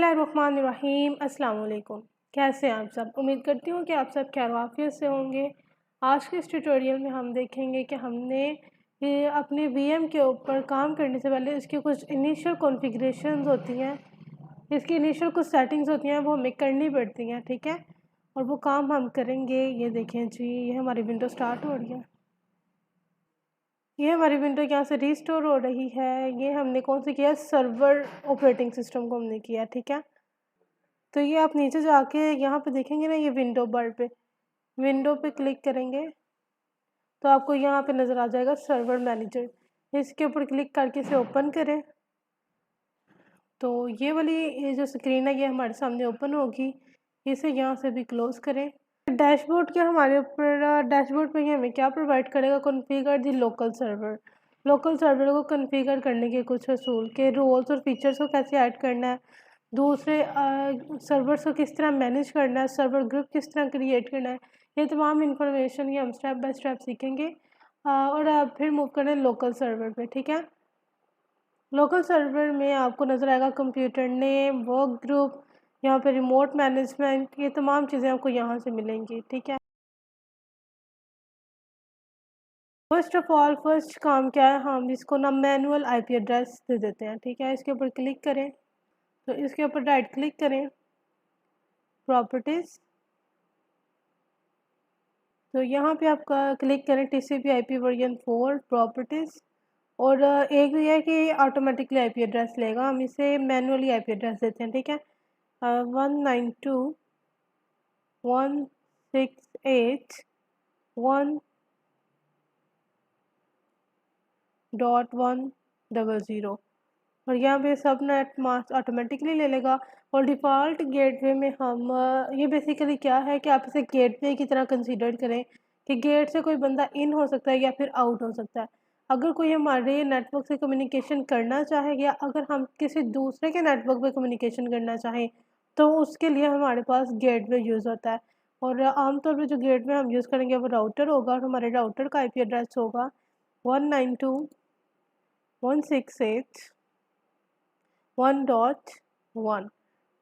बिस्मिल्लाहिर्रहमानिर्रहीम। अस्सलाम वालेकुम। कैसे हैं आप सब? उम्मीद करती हूँ कि आप सब खैर-ओ-आफ़ियत से होंगे। आज के इस ट्यूटोरियल में हम देखेंगे कि हमने ये अपने वीएम के ऊपर काम करने से पहले इसकी कुछ इनिशियल कॉन्फ़िगरेशंस होती हैं, इसकी इनिशियल कुछ सेटिंग्स होती हैं, वो हमें करनी पड़ती हैं, ठीक है? और वो काम हम करेंगे। ये देखें जी, ये हमारी विंडो स्टार्ट हो रही है। ये हमारी विंडो यहाँ से रीस्टोर हो रही है। ये हमने कौन सी किया? सर्वर ऑपरेटिंग सिस्टम को हमने किया, ठीक है? तो ये आप नीचे जाके यहाँ पे देखेंगे ना, ये विंडो पे क्लिक करेंगे तो आपको यहाँ पे नज़र आ जाएगा सर्वर मैनेजर। इसके ऊपर क्लिक करके इसे ओपन करें तो ये जो स्क्रीन है ये हमारे सामने ओपन होगी। इसे यहाँ से भी क्लोज़ करें। डैशबोर्ड के हमारे ऊपर डैशबोर्ड पे ये हमें क्या प्रोवाइड करेगा? कॉन्फ़िगर द लोकल सर्वर को कॉन्फ़िगर करने के कुछ असूल के रोल्स और फीचर्स को कैसे ऐड करना है, दूसरे सर्वर्स को किस तरह मैनेज करना है, सर्वर ग्रुप किस तरह क्रिएट करना है, ये तमाम इन्फॉर्मेशन ये हम स्टेप बाय स्टेप सीखेंगे। और फिर मूव करें लोकल सर्वर पे, ठीक है? लोकल सर्वर में आपको नज़र आएगा कंप्यूटर नेम, वर्क ग्रुप, यहाँ पे रिमोट मैनेजमेंट, ये तमाम चीज़ें आपको यहाँ से मिलेंगी, ठीक है? फर्स्ट ऑफ ऑल फर्स्ट काम क्या है, हम इसको ना मैनुअल आईपी एड्रेस दे देते हैं, ठीक है? इसके ऊपर क्लिक करें तो इसके ऊपर राइट क्लिक करें, प्रॉपर्टीज़, तो यहाँ पे आप क्लिक करें टीसीपी आईपी वर्जन 4 प्रॉपर्टीज़। और एक ये है कि ऑटोमेटिकली आईपी एड्रेस लेगा, हम इसे मैनुअली आईपी एड्रेस देते हैं, ठीक है? 192.168.1.100 और यहाँ पे सब नेट मास्क ऑटोमेटिकली ले लेगा। और डिफ़ॉल्ट गेटवे में हम ये बेसिकली क्या है कि आप इसे गेटवे की तरह कंसीडर करें कि गेट से कोई बंदा इन हो सकता है या फिर आउट हो सकता है। अगर कोई हमारे नेटवर्क से कम्युनिकेशन करना चाहे या अगर हम किसी दूसरे के नेटवर्क पे कम्युनिकेशन करना चाहें तो उसके लिए हमारे पास गेटवे यूज़ होता है। और आमतौर पे जो गेटवे हम यूज़ करेंगे वो राउटर होगा और हमारे राउटर का आईपी एड्रेस होगा 192.168.1.1,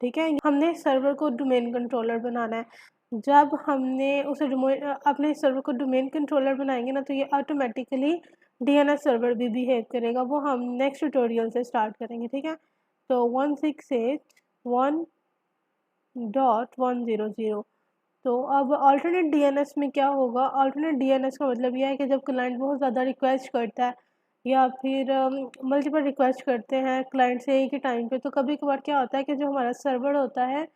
ठीक है? हमने सर्वर को डोमेन कंट्रोलर बनाना है। जब हमने अपने सर्वर को डोमेन कंट्रोलर बनाएंगे ना तो ये ऑटोमेटिकली डीएनएस सर्वर भी बिहेव करेगा। वो हम नेक्स्ट ट्यूटोरियल से स्टार्ट करेंगे, ठीक है? तो 168.1.100। तो अब अल्टरनेट डीएनएस में क्या होगा? अल्टरनेट डीएनएस का मतलब यह है कि जब क्लाइंट बहुत ज़्यादा रिक्वेस्ट करता है या फिर मल्टीपल रिक्वेस्ट करते हैं क्लाइंट से एक ही टाइम पे, तो कभी-कभार क्या होता है कि जो हमारा सर्वर होता है,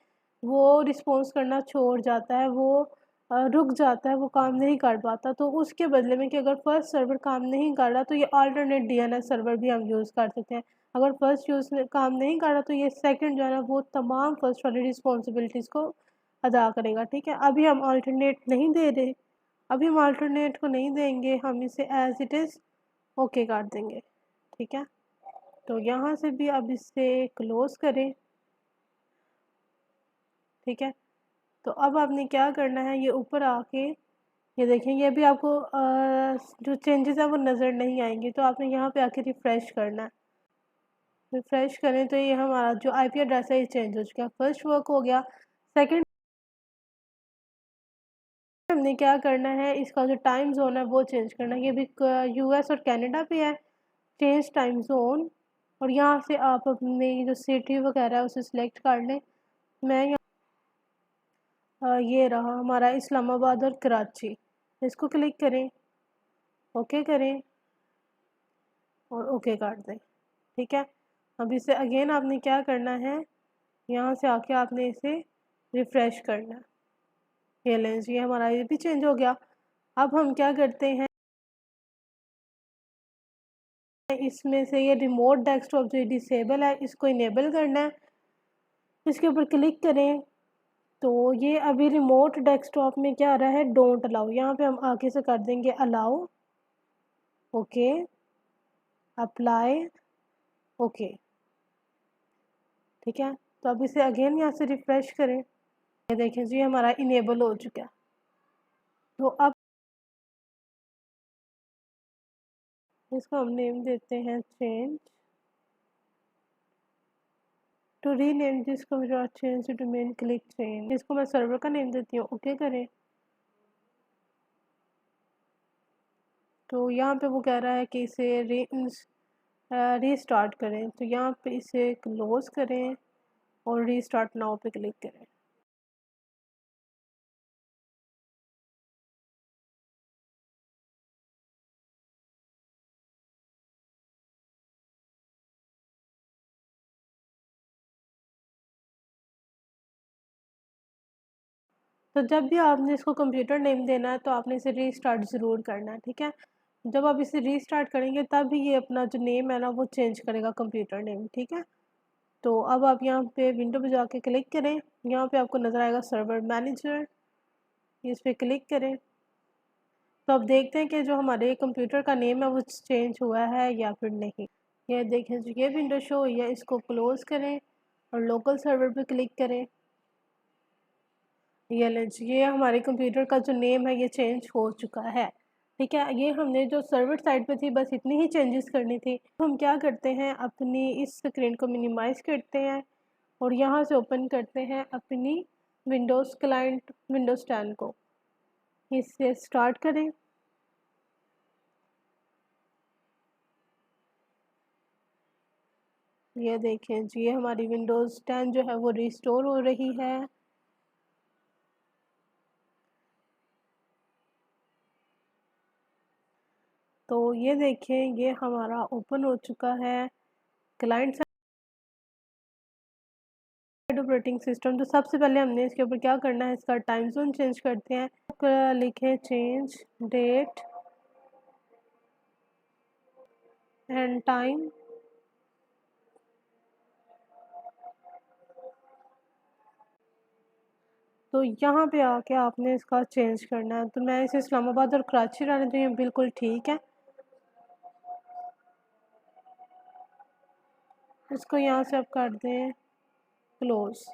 वो रिस्पॉन्स करना छोड़ जाता है, वो रुक जाता है, वो काम नहीं कर पाता। तो उसके बदले में कि अगर फर्स्ट सर्वर काम नहीं कर रहा, तो ये अल्टरनेट डीएनएस सर्वर भी हम यूज़ कर सकते हैं। अगर फर्स्ट काम नहीं कर रहा, तो ये सेकंड जो है ना, वो तमाम फर्स्ट वाली रिस्पॉन्सिबिलिटीज़ को अदा करेगा, ठीक है? अभी हम अल्टरनेट को नहीं देंगे, हम इसे एज़ इट इज़ ओके कर देंगे, ठीक है? तो यहाँ से भी अब इसे क्लोज़ करें, ठीक है? तो अब आपने क्या करना है, ये ऊपर आके ये देखें, ये भी आपको जो चेंजेज़ हैं वो नज़र नहीं आएँगे, तो आपने यहाँ पे आके रिफ़्रेश करना है। रिफ़्रेश करें तो ये हमारा जो आईपी एड्रेस है ये चेंज हो चुका है। फर्स्ट वर्क हो गया, सेकंड हमने क्या करना है, इसका जो टाइम ज़ोन है वो चेंज करना है। ये भी यूएस और कनाडा पे है, चेंज टाइम ज़ोन। और यहाँ से आप अपनी जो सिटी वगैरह है उसे सिलेक्ट कर लें। मैं ये रहा हमारा इस्लामाबाद और कराची, इसको क्लिक करें, ओके करें और ओके कर दें, ठीक है? अब इसे अगेन आपने क्या करना है, यहाँ से आके आपने इसे रिफ़्रेश करना है। ये लें जी, हमारा ये भी चेंज हो गया। अब हम क्या करते हैं, इसमें से ये रिमोट डेस्कटॉप जो डिसेबल है इसको इनेबल करना है। इसके ऊपर क्लिक करें तो ये अभी रिमोट डेस्कटॉप में क्या आ रहा है, डोंट अलाउ। यहाँ पे हम आगे से कर देंगे अलाउ, ओके, अप्लाई, ओके, ठीक है? तो अब इसे अगेन यहाँ से रिफ़्रेश करें, ये देखें जी हमारा इनेबल हो चुका है। तो अब इसको हम नेम देते हैं change to rename this computer change domain click change, इसको मैं सर्वर का नेम देती हूँ, ओके करें। तो यहाँ पे वो कह रहा है कि इसे रीस्टार्ट करें, तो यहाँ पे इसे क्लोज़ करें और रीस्टार्ट नाउ पे क्लिक करें। तो जब भी आपने इसको कंप्यूटर नेम देना है तो आपने इसे रीस्टार्ट ज़रूर करना है, ठीक है। जब आप इसे रीस्टार्ट करेंगे तब ही ये अपना जो नेम है ना वो चेंज करेगा कंप्यूटर नेम, ठीक है। तो अब आप यहाँ पे विंडो पे जाके क्लिक करें, यहाँ पे आपको नज़र आएगा सर्वर मैनेजर, इस पर क्लिक करें। तो अब देखते हैं कि जो हमारे कंप्यूटर का नेम है वो चेंज हुआ है या फिर नहीं। ये देखें जो ये विंडो शो हुई है, इसको क्लोज़ करें और लोकल सर्वर पे क्लिक करें। ये लें जी, ये हमारे कंप्यूटर का जो नेम है ये चेंज हो चुका है, ठीक है। ये हमने जो सर्वर साइड पे थी बस इतनी ही चेंजेस करनी थी। तो हम क्या करते हैं, अपनी इस स्क्रीन को मिनिमाइज़ करते हैं और यहाँ से ओपन करते हैं अपनी विंडोज़ क्लाइंट विंडोज़ 10 को, इससे स्टार्ट करें। ये देखें जी, ये हमारी विंडोज़ 10 जो है वो रिस्टोर हो रही है। तो ये देखें, ये हमारा ओपन हो चुका है क्लाइंट साइड ऑपरेटिंग सिस्टम। तो सबसे पहले हमने इसके ऊपर क्या करना है, इसका टाइम जोन चेंज करते हैं। लिखें चेंज डेट एंड टाइम। तो यहाँ पे आके आपने इसका चेंज करना है। तो मैं इसे इस्लामाबाद और कराची रहने दूँ, ये बिल्कुल ठीक है। इसको यहाँ से आप कर दें क्लोज़।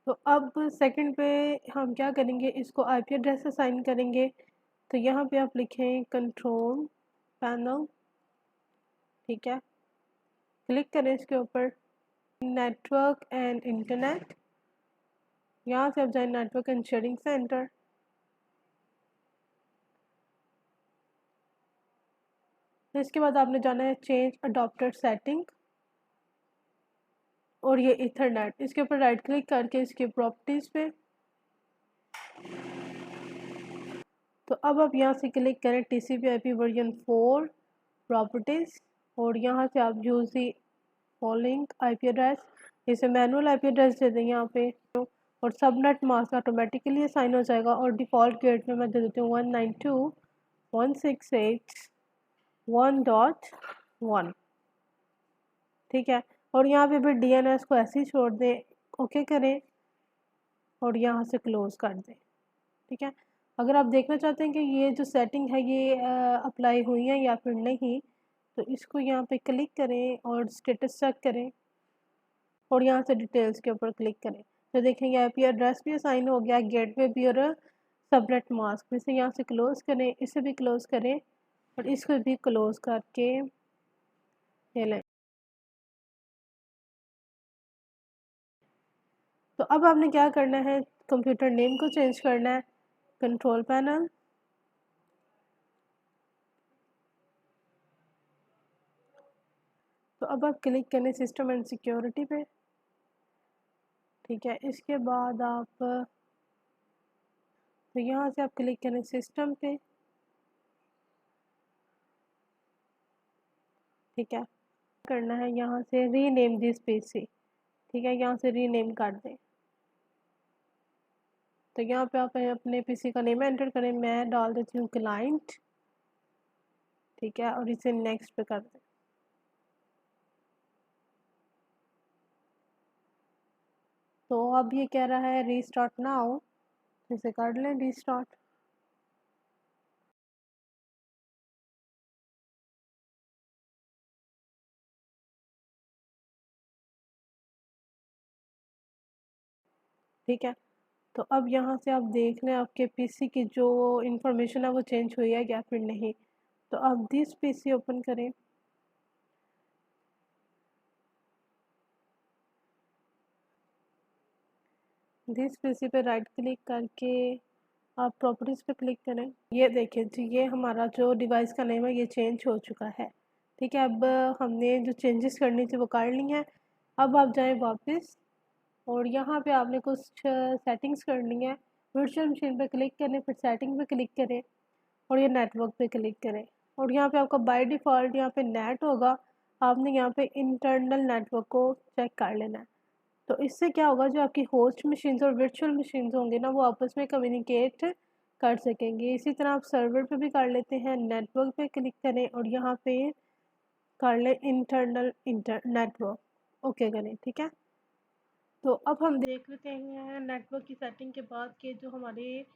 तो अब सेकंड पे हम क्या करेंगे, इसको आईपी एड्रेस असाइन करेंगे। तो यहाँ पे आप लिखें कंट्रोल पैनल, ठीक है। क्लिक करें इसके ऊपर, नेटवर्क एंड इंटरनेट, यहाँ से आप जाए नेटवर्क एंड शेयरिंग सेंटर। तो इसके बाद आपने जाना है चेंज अडॉप्टर सेटिंग और ये इथरनेट, इसके ऊपर राइट क्लिक करके इसके प्रॉपर्टीज़ पे। तो अब आप यहाँ से क्लिक करें TCP/IP वर्जन 4 प्रॉपर्टीज़ और यहाँ से आप use the following IP address, इसे मैनुअल आईपी एड्रेस दे दें यहाँ पे और सबनेट मास्क ऑटोमेटिकली असाइन हो जाएगा और डिफ़ॉल्ट गेट में मैं दे देती हूँ 192.168.1.1, ठीक है। और यहाँ पे फिर DNS को ऐसे ही छोड़ दें, ओके करें और यहाँ से क्लोज़ कर दें, ठीक है। अगर आप देखना चाहते हैं कि ये जो सेटिंग है ये अप्लाई हुई है या फिर नहीं, तो इसको यहाँ पे क्लिक करें और स्टेटस चेक करें और यहाँ से डिटेल्स के ऊपर क्लिक करें। तो देखेंगे आईपी एड्रेस भी असाइन हो गया, गेटवे भी और सबनेट मास्क। इसे यहाँ से क्लोज़ करें, इसे भी क्लोज़ करें और इसको भी क्लोज़ करके ये लें। तो अब आपने क्या करना है, कंप्यूटर नेम को चेंज करना है। कंट्रोल पैनल, तो अब आप क्लिक करें सिस्टम एंड सिक्योरिटी पे, ठीक है। इसके बाद आप तो यहाँ से आप क्लिक करें सिस्टम पे, ठीक है। करना है यहाँ से रीनेम दिस पीसी, ठीक है, यहाँ से रीनेम कर दें। तो यहाँ पे आप अपने पीसी का नेम एंटर करें, मैं डाल देती हूँ क्लाइंट, ठीक है, और इसे नेक्स्ट पे कर दें। तो अब ये कह रहा है रीस्टार्ट नाउ, इसे कर लें रीस्टार्ट। ठीक है। तो अब यहाँ से आप देख लें आपके पीसी की जो इंफॉर्मेशन है वो चेंज हुई है या फिर नहीं। तो आप दिस पीसी ओपन करें। दिस पीसी पे राइट क्लिक करके आप प्रॉपर्टीज़ पे क्लिक करें। ये देखिए जी, ये हमारा जो डिवाइस का नेम है ये चेंज हो चुका है। ठीक है, अब हमने जो चेंजेस करनी थी वो कर ली हैं। अब आप जाएं वापस और यहाँ पे आपने कुछ सेटिंग्स करनी है। वर्चुअल मशीन पे क्लिक करें, फिर सेटिंग पे क्लिक करें और ये नेटवर्क पे क्लिक करें और यहाँ पे आपका बाय डिफ़ॉल्ट यहाँ पे नेट होगा। आपने यहाँ पे इंटरनल नेटवर्क को चेक कर लेना है। तो इससे क्या होगा, जो आपकी होस्ट मशीन्स और वर्चुअल मशीन्स होंगे ना वो आपस में कम्युनिकेट कर सकेंगे। इसी तरह आप सर्वर पे भी कर लेते हैं, नेटवर्क पे क्लिक करें और यहाँ पे कर लें इंटरनल नेटवर्क, ओके करें। ठीक है, तो अब हम देख लेते हैं नेटवर्क की सेटिंग के बाद के जो हमारे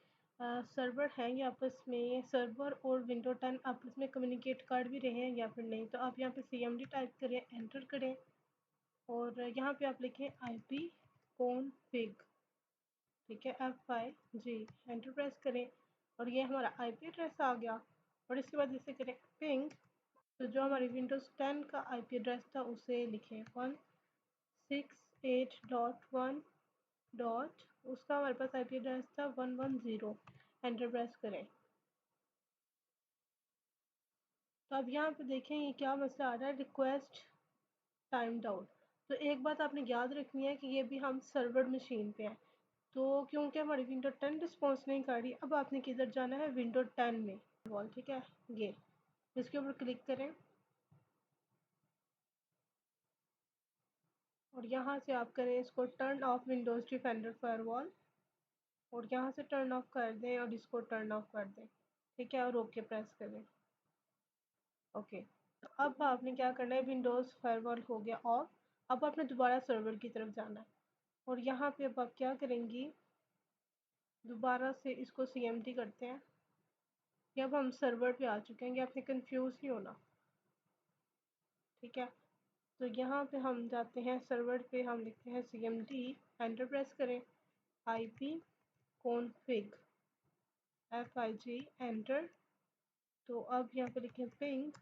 सर्वर हैं ये आपस में, सर्वर और विंडो 10 आपस में कम्युनिकेट कर भी रहे हैं या फिर नहीं। तो आप यहाँ पे CMD टाइप करें, एंटर करें और यहाँ पे आप लिखें IP config। ठीक है, F5 जी, एंटर प्रेस करें और ये हमारा IP एड्रेस आ गया। और इसके बाद इसे करें पिंग। तो जो हमारी विंडोज़ 10 का IP एड्रेस था उसे लिखें 168.1 डॉट, उसका हमारे पास IP एड्रेस था 110। एंटर प्रेस करें। तो अब यहाँ पे देखें ये क्या मसला आ रहा है, रिक्वेस्ट टाइम्ड आउट। तो एक बात आपने याद रखनी है कि ये भी हम सर्वर मशीन पे हैं। तो क्योंकि हमारी विंडो 10 रिस्पॉन्स नहीं कर रही, अब आपने किधर जाना है, विंडो 10 में वॉल। ठीक है, ये इसके ऊपर क्लिक करें और यहाँ से आप करें इसको turn off Windows defender firewall और यहाँ से टर्न ऑफ कर दें और इसको टर्न ऑफ कर दें। ठीक है, और ओके प्रेस करें। ओके, तो अब आपने क्या करना है, विंडोज़ फायरवॉल हो गया ऑफ। अब आपने दोबारा सर्वर की तरफ जाना है और यहाँ पे अब आप क्या करेंगी, दोबारा से इसको CMD करते हैं कि अब हम सर्वर पे आ चुके हैं, आपने कंफ्यूज नहीं होना। ठीक है, तो यहाँ पे हम जाते हैं सर्वर पे, हम लिखते हैं CMD, एंटर प्रेस करें, IP config FIG, एंटर। तो अब यहाँ पे लिखें पिंग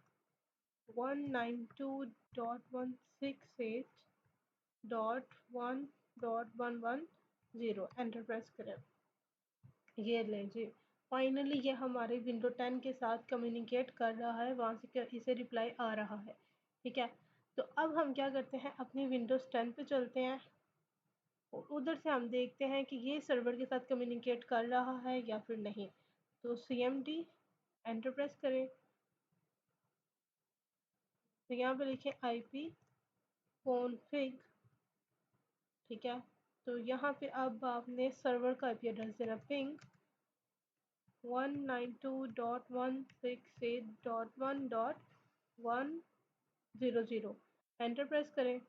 192.168.1.110, एंटर प्रेस करें। ये लें जी, फाइनली ये हमारे विंडो 10 के साथ कम्युनिकेट कर रहा है, वहाँ से इसे रिप्लाई आ रहा है। ठीक है, तो अब हम क्या करते हैं, अपनी विंडोज़ 10 पे चलते हैं और उधर से हम देखते हैं कि ये सर्वर के साथ कम्युनिकेट कर रहा है या फिर नहीं। तो CMD, एंटर प्रेस करें। तो यहाँ पे लिखें IP config। ठीक है, तो यहाँ पे अब आपने सर्वर का IP एड्रेस देना, पिंग 192.168.1.100, एंटर प्रेस करें।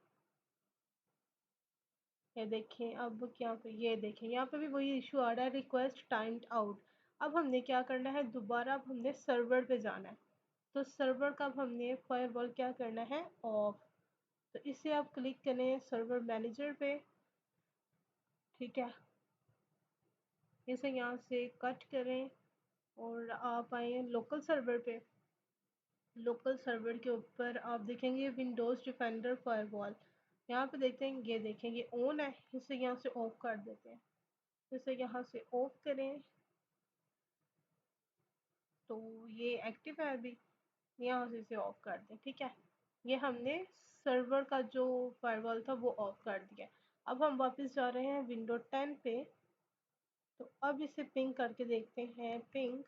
ये देखें, अब क्या पे, ये देखें यहाँ पे भी वही इशू आ रहा है, रिक्वेस्ट टाइम्ड आउट। अब हमने क्या करना है, दोबारा अब हमने सर्वर पे जाना है। तो सर्वर का अब हमने फायरवॉल क्या करना है, ऑफ। तो इसे आप क्लिक करें सर्वर मैनेजर पे। ठीक है, इसे यहाँ से कट करें और आप आए लोकल सर्वर पे। लोकल सर्वर के ऊपर आप देखेंगे विंडोज़ डिफेंडर फायरवॉल, यहाँ पे देखते हैं, ये देखें ये ऑन है, इसे यहाँ से ऑफ कर देते हैं। इसे यहाँ से ऑफ करें तो ये एक्टिव है अभी, यहाँ से इसे ऑफ कर दें। ठीक है, ये हमने सर्वर का जो फायरवॉल था वो ऑफ कर दिया। अब हम वापस जा रहे हैं विंडो 10 पे। तो अब इसे पिंग करके देखते हैं, पिंग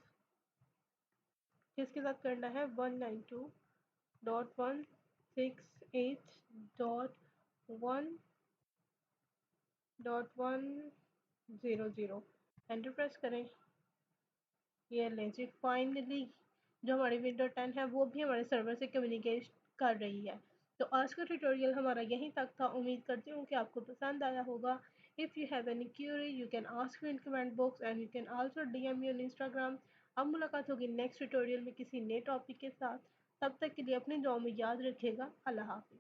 किसके साथ करना है, 192.168.1.100, एंटर प्रेस करें। ये लें जी, फाइनली जो हमारी विंडो 10 है वो भी हमारे सर्वर से कम्युनिकेट कर रही है। तो आज का ट्यूटोरियल हमारा यहीं तक था, उम्मीद करती हूँ कि आपको पसंद आया होगा। If you have any Curie you can ask me in comment box and you can also DM me on Instagram. अब मुलाकात होगी नेक्स्ट ट्यूटोरियल में किसी नए टॉपिक के साथ। तब तक के लिए अपनी दुआ में याद रखिएगा। अल्लाह हाफिज़।